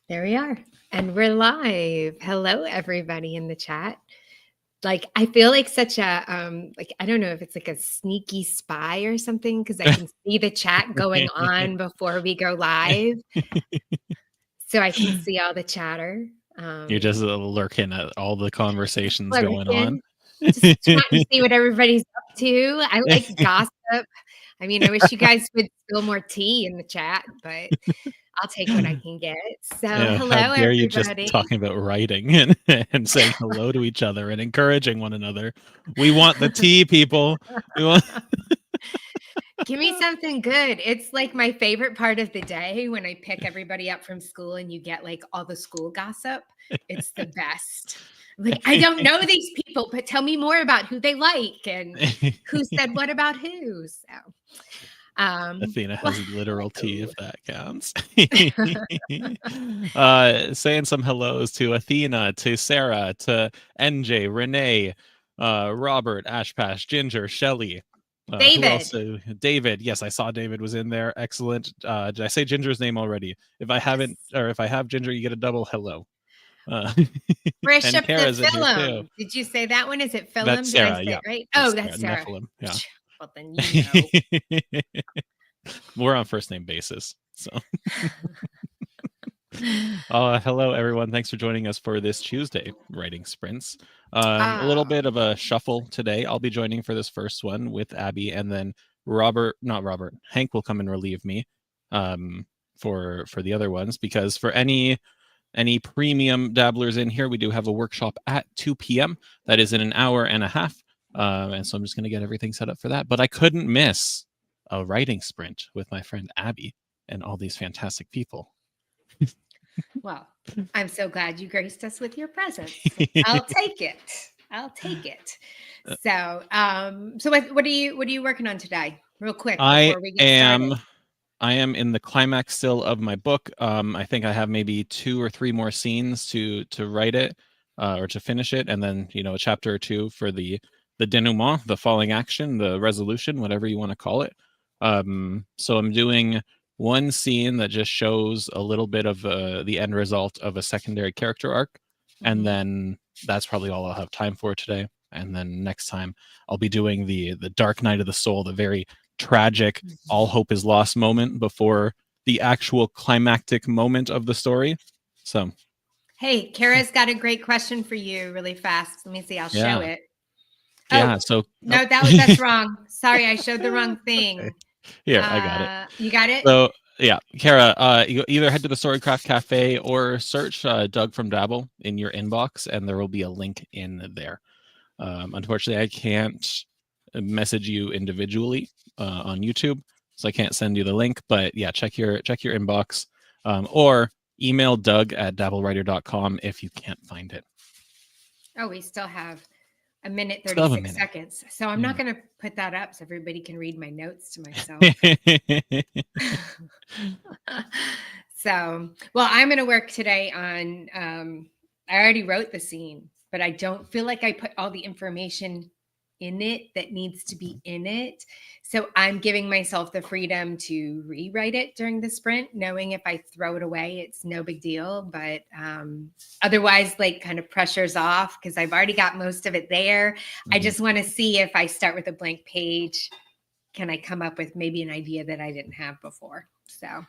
There we are. And we're live. Hello, everybody in the chat. Like, I feel like such a, like, I don't know if it's like a sneaky spy or something, because I can see the chat going on before we go live. So I can see all the chatter. You're just lurking at all the conversations going on. Just trying to see what everybody's up to. I like gossip. I mean, I wish you guys would spill more tea in the chat, but I'll take what I can get. So, Yeah, hello, how dare you just everybody. talking about writing and saying hello to each other and encouraging one another. We want the tea, people. We want. Give me something good. It's like my favorite part of the day when I pick everybody up from school and you get like all the school gossip. It's the best. Like, I don't know these people, but tell me more about who they like and who said what about who. So, Athena has literal tea, if that counts. Saying some hellos to Athena, to Sarah, to NJ, Renee, Robert, Ashpash, Ginger, Shelly. David. Who else? David. Yes, I saw David was in there. Excellent. Did I say Ginger's name already? If I haven't, or if I have Ginger, you get a double hello. Fresh and up Kara's the in here too. Did you say that one? Is it Philum? That's Sarah. Did I say it right? That's That's Sarah. Nephilim. Yeah. Well, then you know. We're on first name basis. So hello everyone. Thanks for joining us for this Tuesday writing sprints. A little bit of a shuffle today. I'll be joining for this first one with Abby, and then Hank will come and relieve me for the other ones, because for any premium dabblers in here, we do have a workshop at 2 p.m. that is in an hour and a half. And so I'm just going to get everything set up for that. But I couldn't miss a writing sprint with my friend Abby and all these fantastic people. Well, I'm so glad you graced us with your presence. I'll take it. So, what are you working on today? Real quick before we get started. I am in the climax still of my book. I think I have maybe 2 or 3 more scenes to write it or to finish it, and then a chapter or 2 for the denouement, the falling action, the resolution, whatever you want to call it. So I'm doing one scene that just shows a little bit of the end result of a secondary character arc, and then that's probably all I'll have time for today. And then next time I'll be doing the dark night of the soul, the very tragic all hope is lost moment before the actual climactic moment of the story. So hey, Kara's got a great question for you really fast. Let me see. I'll show it. No, that's wrong. Sorry, I showed the wrong thing. Okay. Here, I got it. You got it? So yeah, Kara, you either head to the Storycraft Cafe or search Doug from Dabble in your inbox, and there will be a link in there. Unfortunately, I can't message you individually on YouTube, so I can't send you the link. But yeah, check your inbox, or email Doug@dabblewriter.com if you can't find it. Oh, we still have a minute 36 seconds. So I'm not going to put that up so everybody can read my notes to myself. So, well, I'm going to work today on, I already wrote the scene, but I don't feel like I put all the information in it that needs to be in it. So I'm giving myself the freedom to rewrite it during the sprint, knowing if I throw it away, it's no big deal. But otherwise, like, kind of pressure's off because I've already got most of it there. I just want to see if I start with a blank page, can I come up with maybe an idea that I didn't have before? So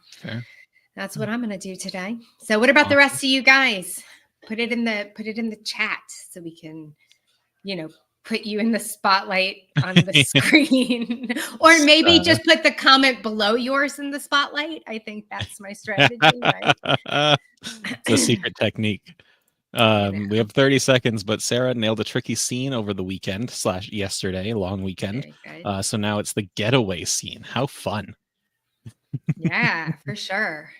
that's what I'm going to do today. So what about the rest of you guys? Put it in the chat so we can, put you in the spotlight on the screen, or maybe just put the comment below yours in the spotlight. I think that's my strategy, right? It's a secret technique. We have 30 seconds, but Sarah nailed a tricky scene over the weekend / yesterday, long weekend. So now it's the getaway scene. How fun. Yeah, for sure.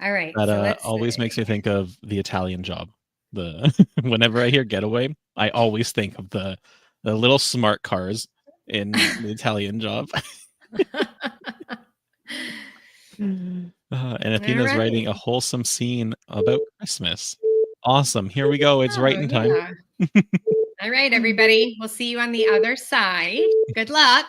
All right. That always makes me think of The Italian Job. Whenever I hear getaway, I always think of the little smart cars in The Italian Job. And Athena's writing a wholesome scene about Christmas. Awesome. Here we go. It's writing time. All right, everybody. We'll see you on the other side. Good luck.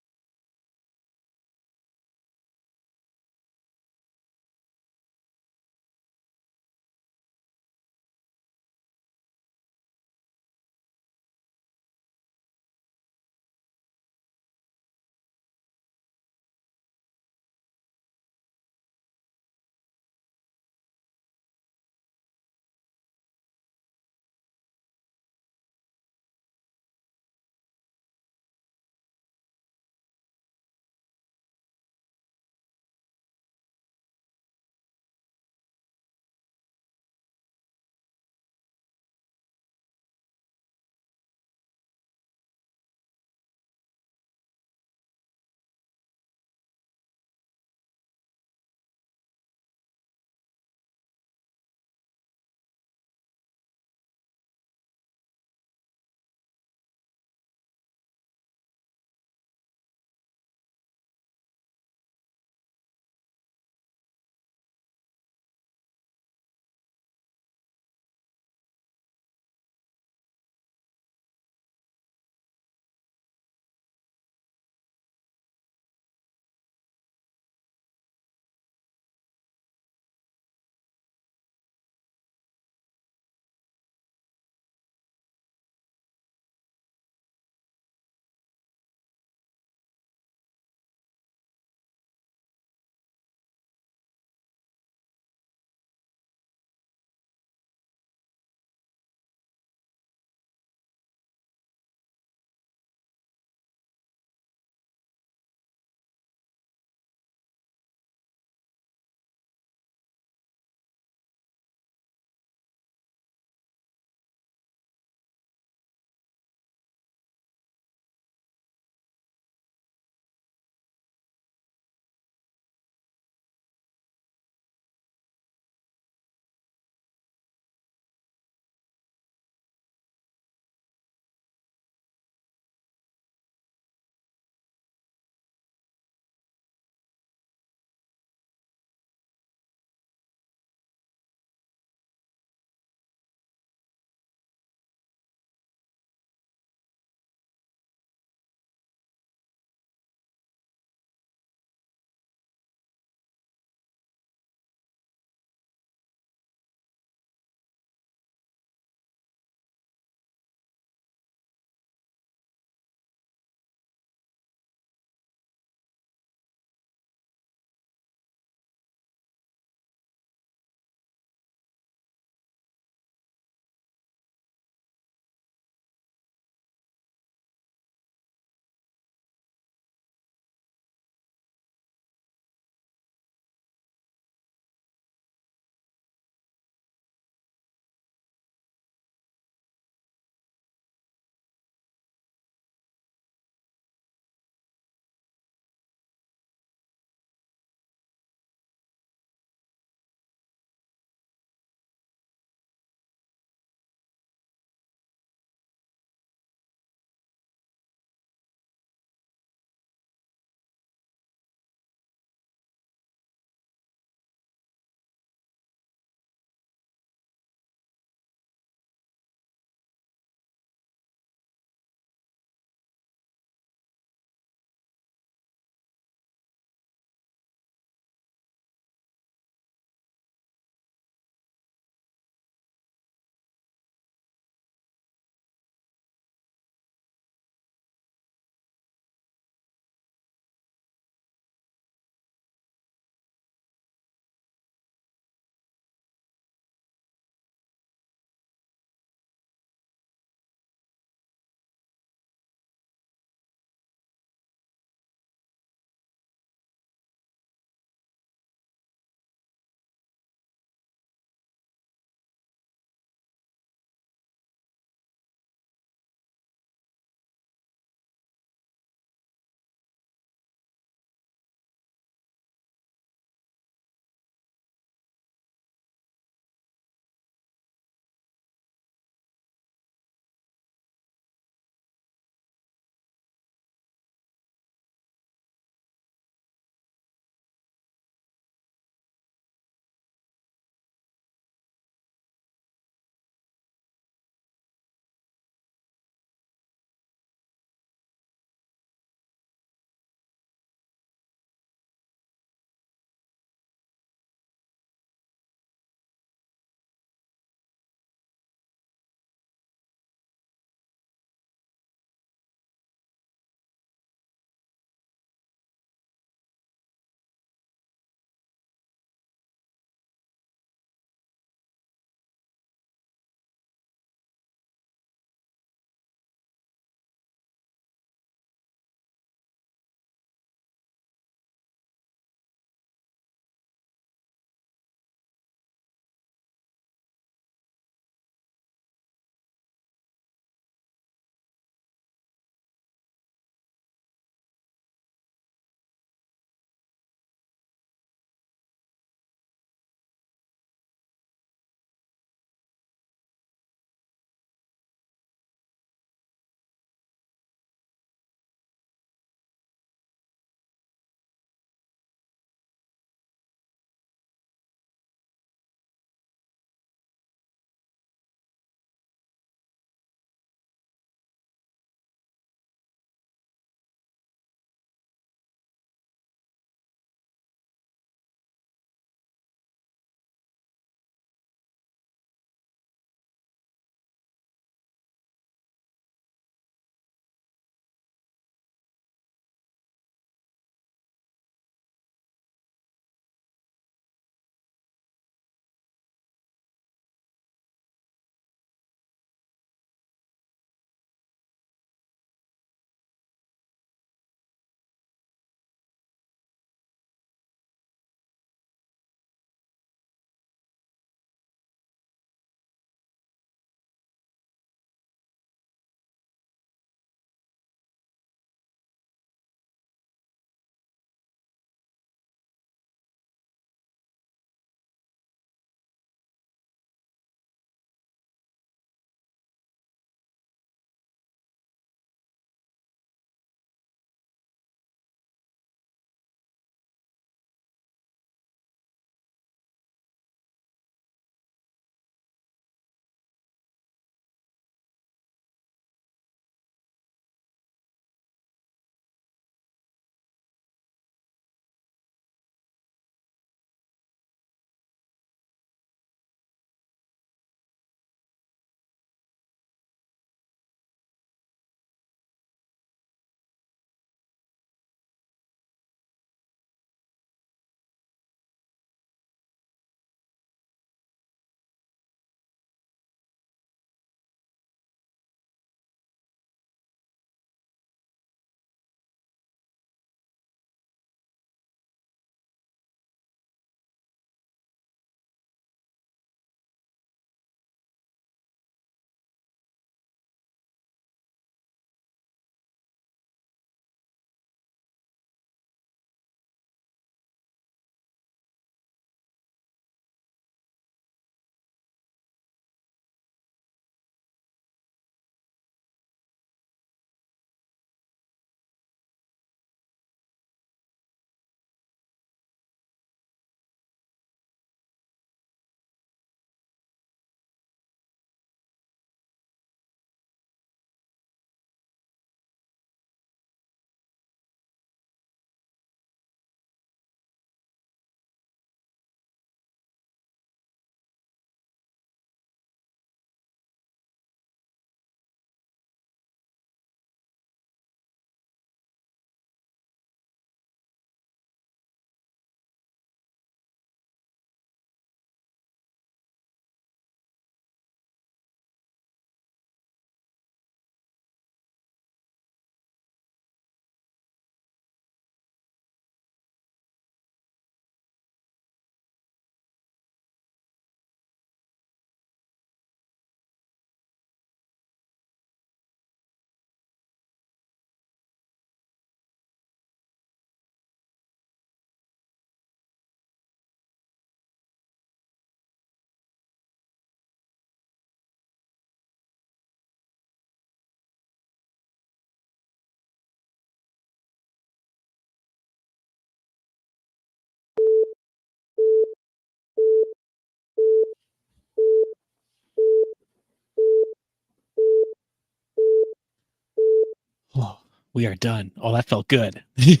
We are done. Oh, that felt good. What'd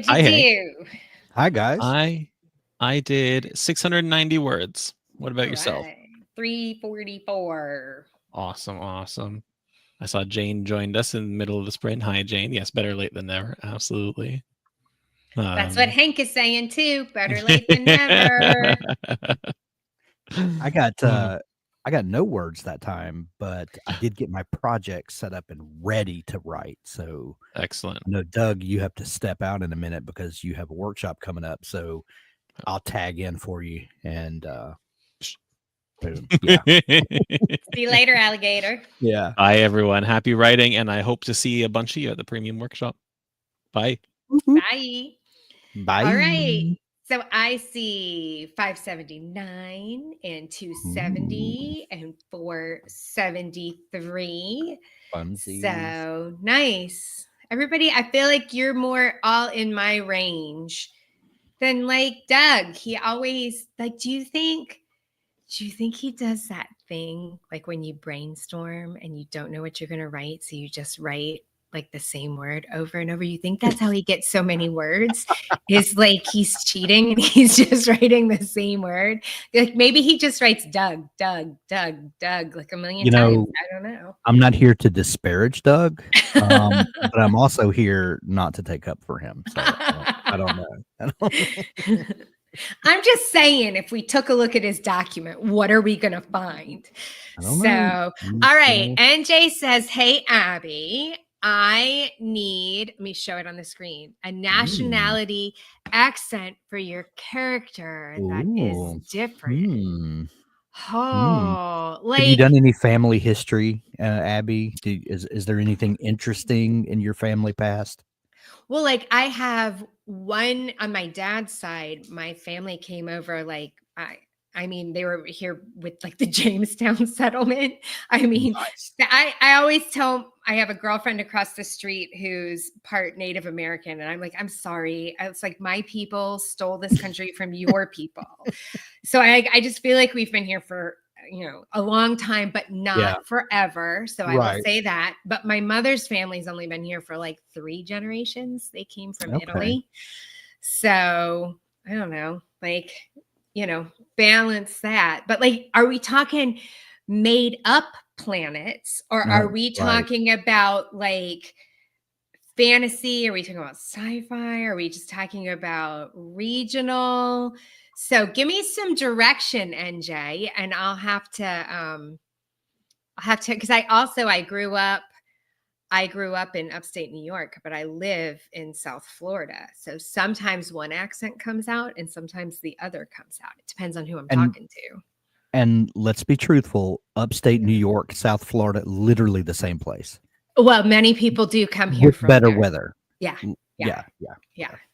Hi, you Hank. do? Hi guys. I did 690 words. What about All yourself? right. 344. Awesome. I saw Jane joined us in the middle of the sprint. Hi, Jane. Yes, better late than never. Absolutely. That's what Hank is saying too. Better late than never. I got no words that time, but I did get my project set up and ready to write. So Excellent. I know, Doug, you have to step out in a minute because you have a workshop coming up. So I'll tag in for you. And boom. Yeah. See you later, alligator. Yeah. Bye, everyone. Happy writing, and I hope to see a bunch of you at the premium workshop. Bye. Bye. Bye. All right. So I see 579 and 270 and 473. Funsies. So nice. Everybody, I feel like you're more all in my range than like Doug. He always like, do you think he does that thing like when you brainstorm and you don't know what you're going to write, so you just write like the same word over and over? You think that's how he gets so many words? Is like he's cheating and he's just writing the same word? Like maybe he just writes Doug like a million times. I don't know. I'm not here to disparage Doug, but I'm also here not to take up for him. So I don't know. I'm just saying, if we took a look at his document, what are we going to find? So, all right. NJ says, hey, Abby, I need, let me show it on the screen, a nationality accent for your character that is different. Like, have you done any family history, Abby? Is there anything interesting in your family past? Well, like I have one on my dad's side. My family came over like I mean, they were here with like the Jamestown settlement. I mean, Nice. I always tell, I have a girlfriend across the street who's part Native American. And I'm like, I'm sorry. It's like my people stole this country from your people. So I just feel like we've been here for, a long time, but not forever. So I will say that. But my mother's family's only been here for like 3 generations. They came from Italy. So I don't know, like, balance that. But like, are we talking made up planets, or are we talking about like fantasy? Are we talking about sci-fi? Are we just talking about regional? So give me some direction, NJ, and I'll have to, because I grew up in upstate New York, but I live in South Florida. So sometimes one accent comes out and sometimes the other comes out. It depends on who I'm talking to. And let's be truthful, upstate New York, South Florida, literally the same place. Well, many people do come here with from better there. weather. Yeah. Yeah.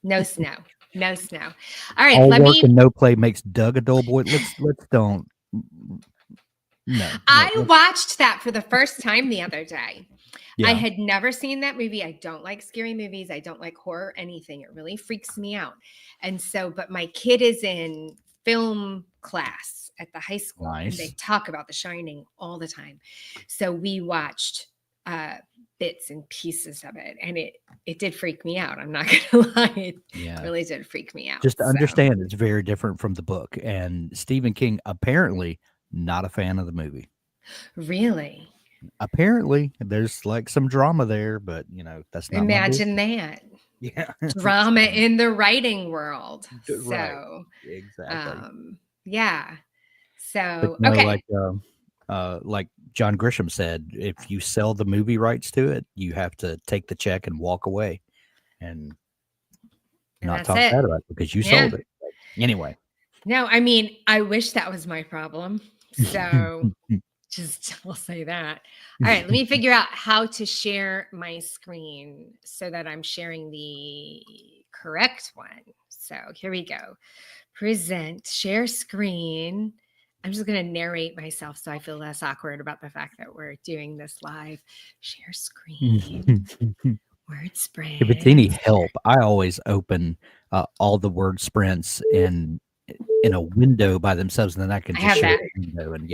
No snow. No snow. All right. All work and no play makes Doug a dull boy. Let's don't. No. I watched that for the first time the other day. Yeah. I had never seen that movie. I don't like scary movies. I don't like horror, anything. It really freaks me out. And so, but my kid is in film class at the high school. Nice. And they talk about The Shining all the time. So we watched bits and pieces of it, and it did freak me out. I'm not gonna lie, it really did freak me out. Just to understand, it's very different from the book. And Stephen King apparently not a fan of the movie. Really? Apparently, there's like some drama there, but that's not. Imagine that. Yeah, drama in the writing world. Right. Exactly. Yeah. So okay. Like John Grisham said, if you sell the movie rights to it, you have to take the check and walk away, and not talk bad about it because you sold it. But anyway. No, I mean, I wish that was my problem. So I'll say that. All right, let me figure out how to share my screen so that I'm sharing the correct one. So here we go. Present, share screen. I'm just going to narrate myself so I feel less awkward about the fact that we're doing this live. Share screen. Word sprint. If it's any help, I always open all the word sprints in a window by themselves, and then I can just share that window. And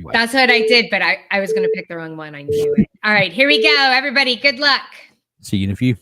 anyway. That's what I did, but I was going to pick the wrong one. I knew it. All right, here we go, everybody. Good luck. See you in a few.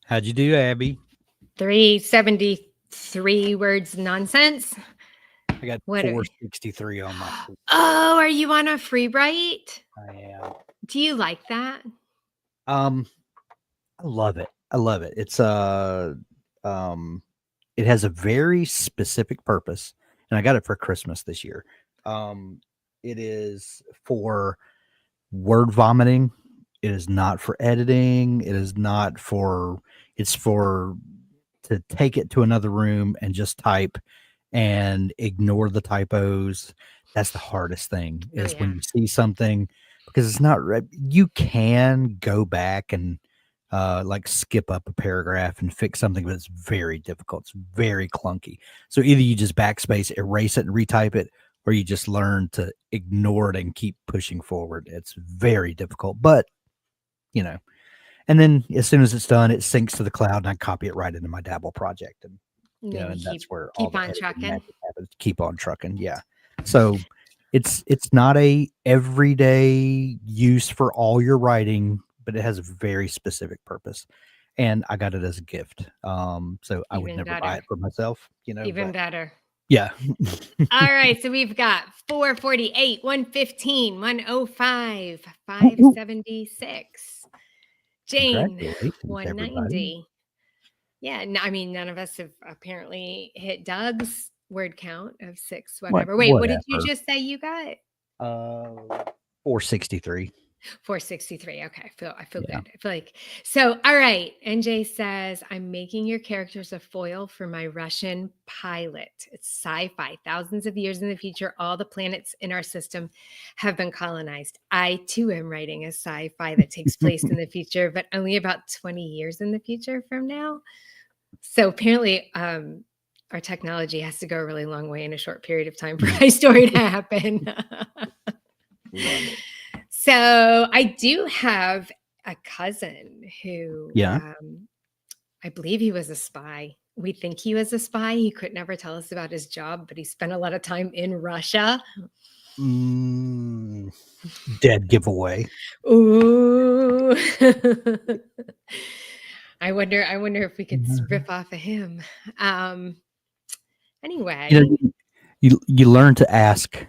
How'd you do, Abby? 373 words nonsense. I got What are- 463 on my. Oh, are you on a free write? I am. Do you like that? I love it. I love it. It's it has a very specific purpose, and I got it for Christmas this year. It is for word vomiting. It is not for editing. It is not for. It's for to take it to another room and just type and ignore the typos. That's the hardest thing is when you see something, because it's not right. You can go back and like skip up a paragraph and fix something, but it's very difficult. It's very clunky. So either you just backspace, erase it and retype it, or you just learn to ignore it and keep pushing forward. It's very difficult, but you know, and then as soon as it's done, it syncs to the cloud and I copy it right into my Dabble project. And you know, and that's where all the on editing trucking. magic happens. Keep on trucking. Yeah. So it's not a everyday use for all your writing, but it has a very specific purpose. And I got it as a gift. So I would never buy it for myself, you know. Even better. Yeah. All right. So we've got 448, 115, 105, 576. Jane, Congratulations, 190. everybody. Yeah. I mean, none of us have apparently hit Doug's word count of 6, whatever. Wait, what did you just say you got? 463. 463. Okay. I feel good. I feel like so. All right. NJ says, I'm making your characters a foil for my Russian pilot. It's sci-fi. Thousands of years in the future, all the planets in our system have been colonized. I too am writing a sci-fi that takes place in the future, but only about 20 years in the future from now. So apparently, our technology has to go a really long way in a short period of time for my story to happen. So I do have a cousin who, I believe he was a spy. We think he was a spy. He could never tell us about his job, but he spent a lot of time in Russia. Dead giveaway. Ooh. I wonder if we could rip off of him. Anyway, you learn to ask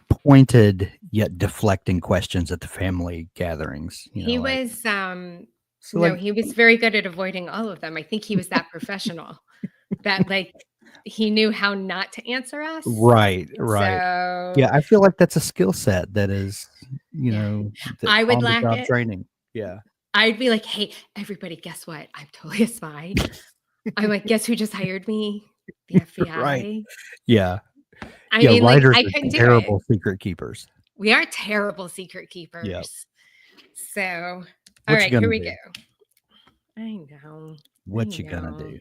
pointed yet deflecting questions at the family gatherings. He was he was very good at avoiding all of them. I think he was that professional that he knew how not to answer us. Right. So yeah, I feel like that's a skill set that is, I would lack job it. training. Yeah. I'd be like, hey, everybody, guess what? I'm totally a spy. I'm like, guess who just hired me? The FBI. Right. Yeah. I mean, writers I are couldn't terrible do it. secret keepers. We are terrible secret keepers. Yep. So, all right, here we go. I know. What you gonna do?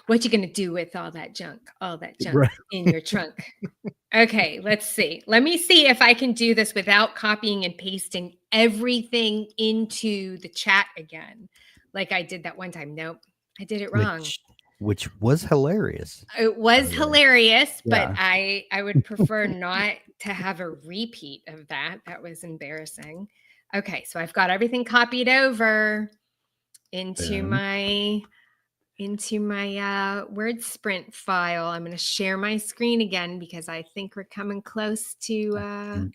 What you gonna do with all that junk in your trunk? Okay, let's see. Let me see if I can do this without copying and pasting everything into the chat again, like I did that one time. Nope, I did it wrong. Which was hilarious. It was hilarious, but I would prefer not to have a repeat of that. That was embarrassing. Okay, so I've got everything copied over into my word sprint file. I'm going to share my screen again because I think we're coming close to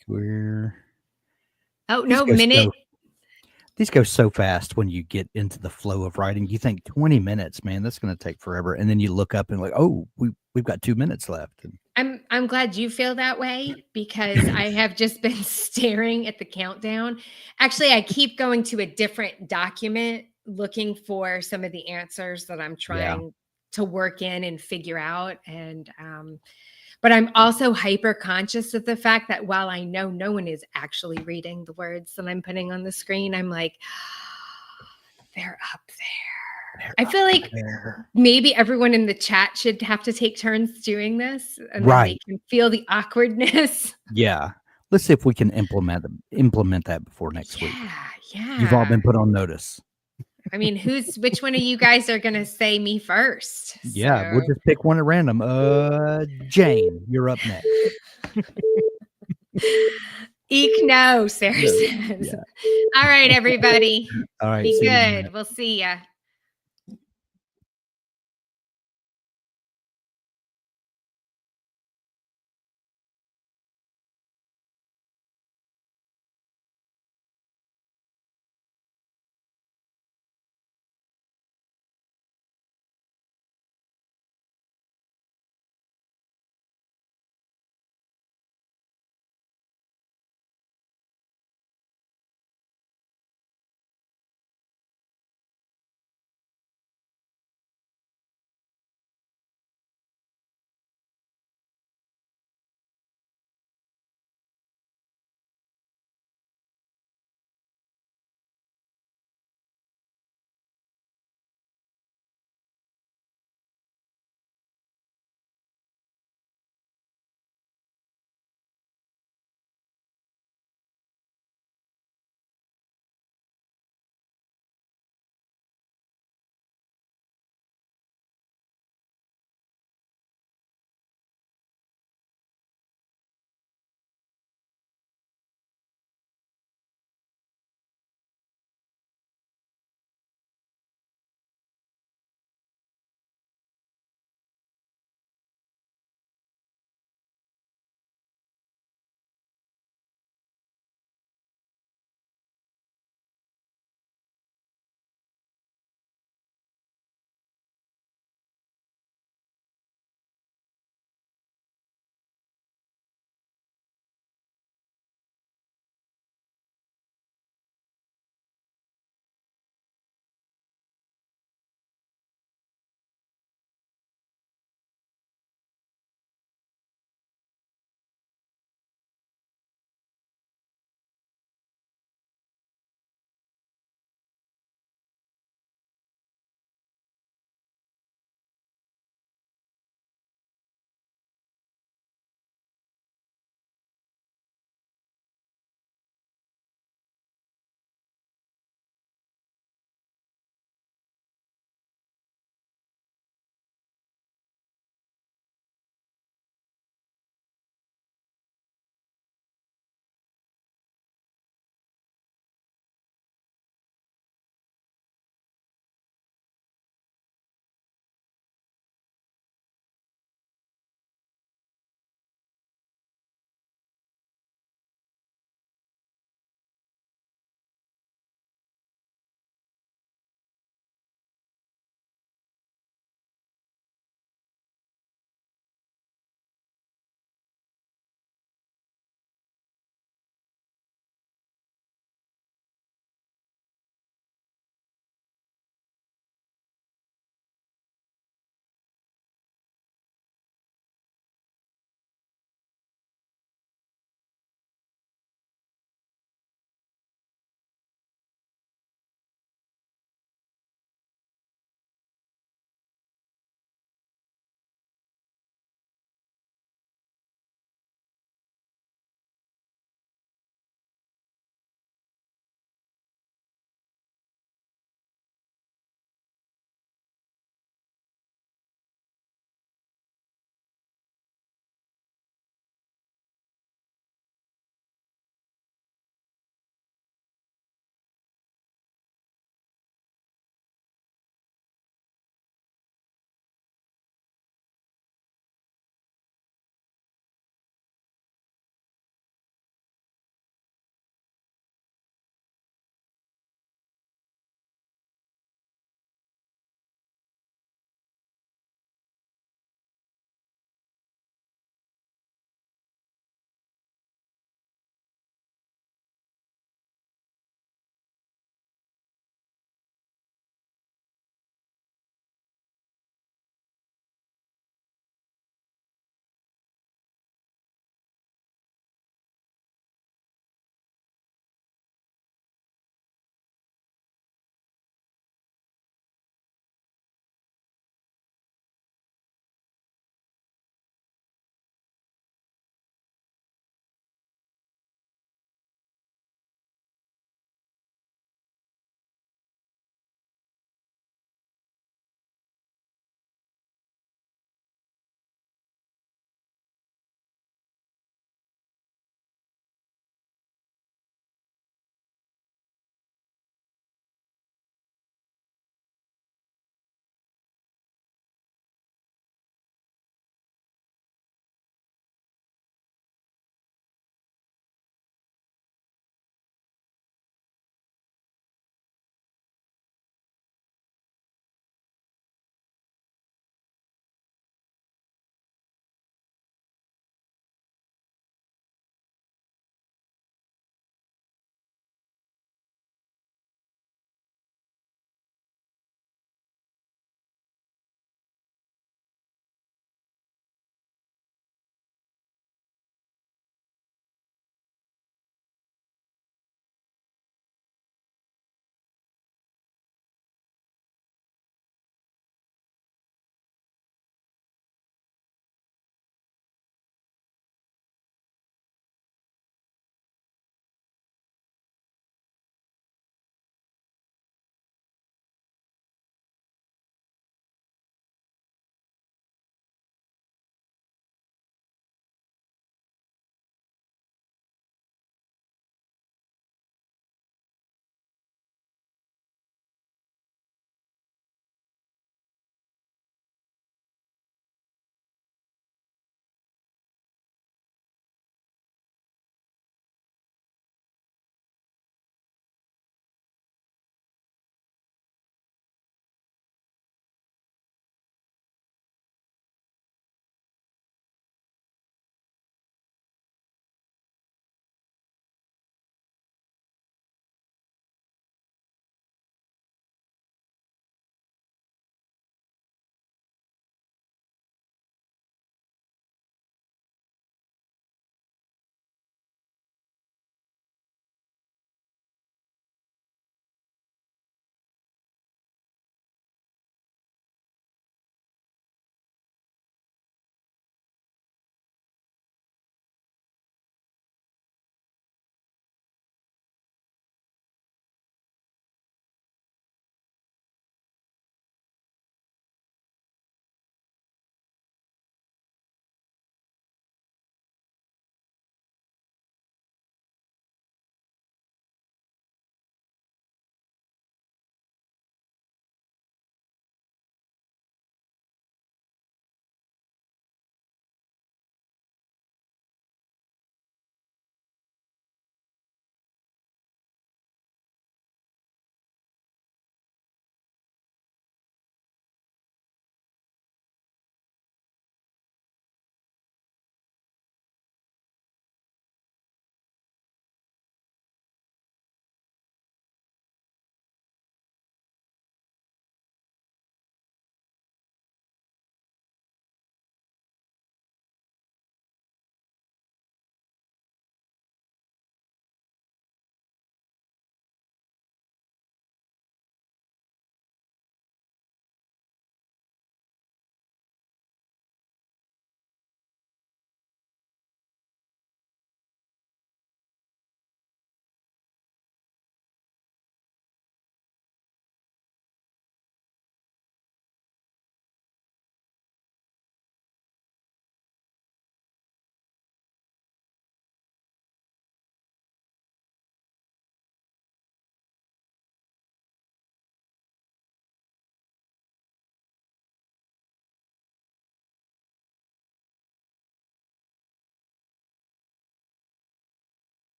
These go so fast when you get into the flow of writing. You think 20 minutes, man, that's going to take forever. And then you look up and like, oh, we've got 2 minutes left. I'm glad you feel that way because I have just been staring at the countdown. Actually, I keep going to a different document looking for some of the answers that I'm trying to work in and figure out. And but I'm also hyper conscious of the fact that while I know no one is actually reading the words that I'm putting on the screen, I'm like, they're up there. I feel like maybe everyone in the chat should have to take turns doing this and then they can feel the awkwardness. Yeah. Let's see if we can implement that before next week. Yeah. You've all been put on notice. I mean, which one of you guys are going to say me first? Yeah, we'll just pick one at random. Jane, you're up next. Eek no, Sarah says. Yeah. All right, everybody. All right. Be good. We'll see ya.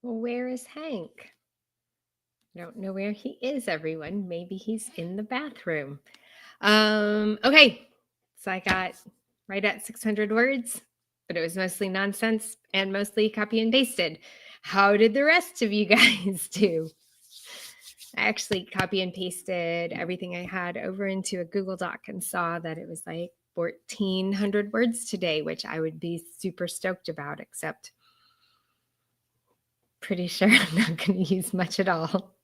Well, where is Hank? I don't know where he is, everyone. Maybe he's in the bathroom. Okay. So I got right at 600 words, but it was mostly nonsense and mostly copy and pasted. How did the rest of you guys do? I actually copy and pasted everything I had over into a Google Doc and saw that it was like 1,400 words today, which I would be super stoked about, except pretty sure I'm not going to use much at all.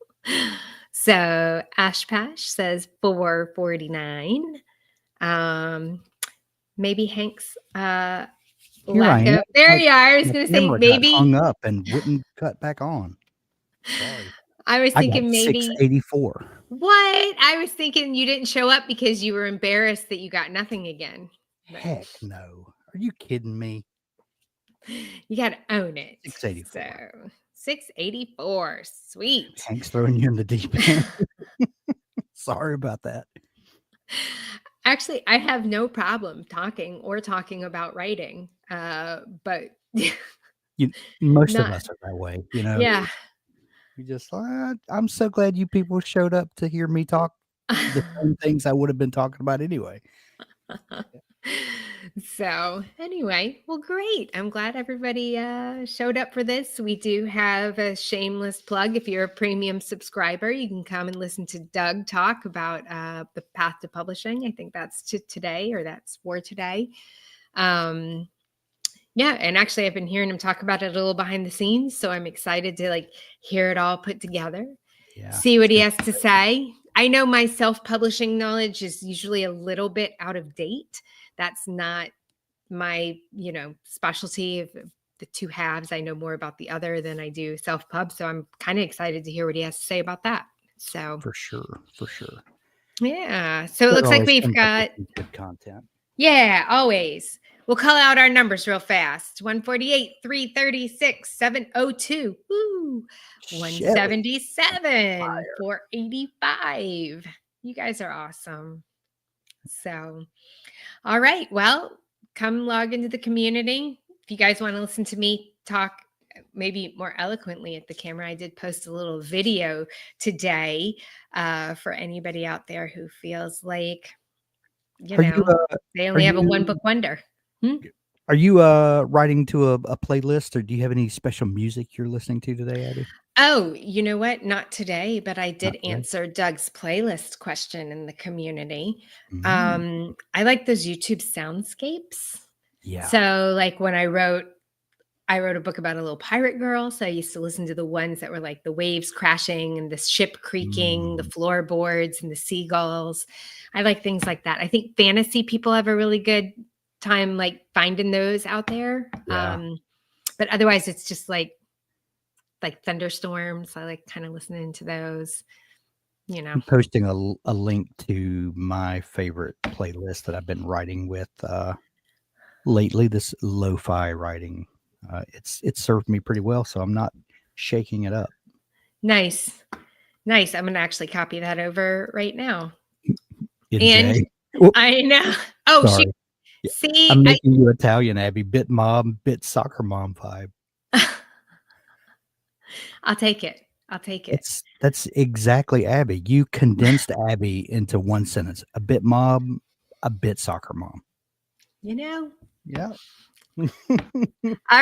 So Ashpash says 449. Maybe Hank's Here lack I am. of there My- you are. I was my going to say camera got hung maybe. up and wouldn't cut back on. Sorry. I was I got thinking maybe 684. what? I was thinking you didn't show up because you were embarrassed that you got nothing again. But Heck no. Are you kidding me? you got to own it. 684. So 684. Sweet. Hank's throwing you in the deep end. Sorry about that. Actually, I have no problem talking about writing. But Most of not, us are that way, you know. yeah. You just, I'm so glad you people showed up to hear me talk the same things I would have been talking about anyway. So anyway, well, great. I'm glad everybody showed up for this. We do have a shameless plug. If you're a premium subscriber, you can come and listen to Doug talk about the path to publishing. I think that's today, or that's for today. Yeah, and actually I've been hearing him talk about it a little behind the scenes, so I'm excited to like hear it all put together. Yeah. See what he has to say. I know my self-publishing knowledge is usually a little bit out of date. That's not my, specialty of the two halves. I know more about the other than I do self-pub, so I'm kind of excited to hear what he has to say about that. So For sure. yeah. So it Doug looks like always we've comes up got with some good content. yeah, always. We'll call out our numbers real fast. 148, 336, 702. Woo. 177, 485. You guys are awesome. So, all right. Well, come log into the community. If you guys want to listen to me talk maybe more eloquently at the camera, I did post a little video today for anybody out there who feels like, they only have a one book wonder. Are you writing to a playlist, or do you have any special music you're listening to today, Abby? Oh, you know what? Not today, but I did today? answer Doug's playlist question in the community. Mm. I like those YouTube soundscapes. Yeah. So like when I wrote a book about a little pirate girl. So I used to listen to the ones that were like the waves crashing and the ship creaking, the floorboards and the seagulls. I like things like that. I think fantasy people have a really good time like finding those out there. Yeah. But otherwise it's just like thunderstorms. I like kind of listening to those, I'm posting a link to my favorite playlist that I've been writing with lately, this lo-fi writing. It's served me pretty well, so I'm not shaking it up. Nice. I'm going to actually copy that over right now. NJ. And I know. Oh, sorry. See, I'm making you Italian, Abby. Bit mom, bit soccer mom vibe. I'll take it. That's exactly Abby. You condensed Abby into one sentence. A bit mom, a bit soccer mom. Yeah. All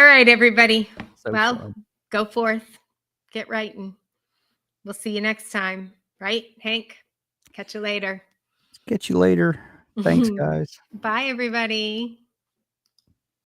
right, everybody. So well, fun. Go forth. Get writing. We'll see you next time. Right, Hank? Catch you later. Thanks, guys. Bye, everybody.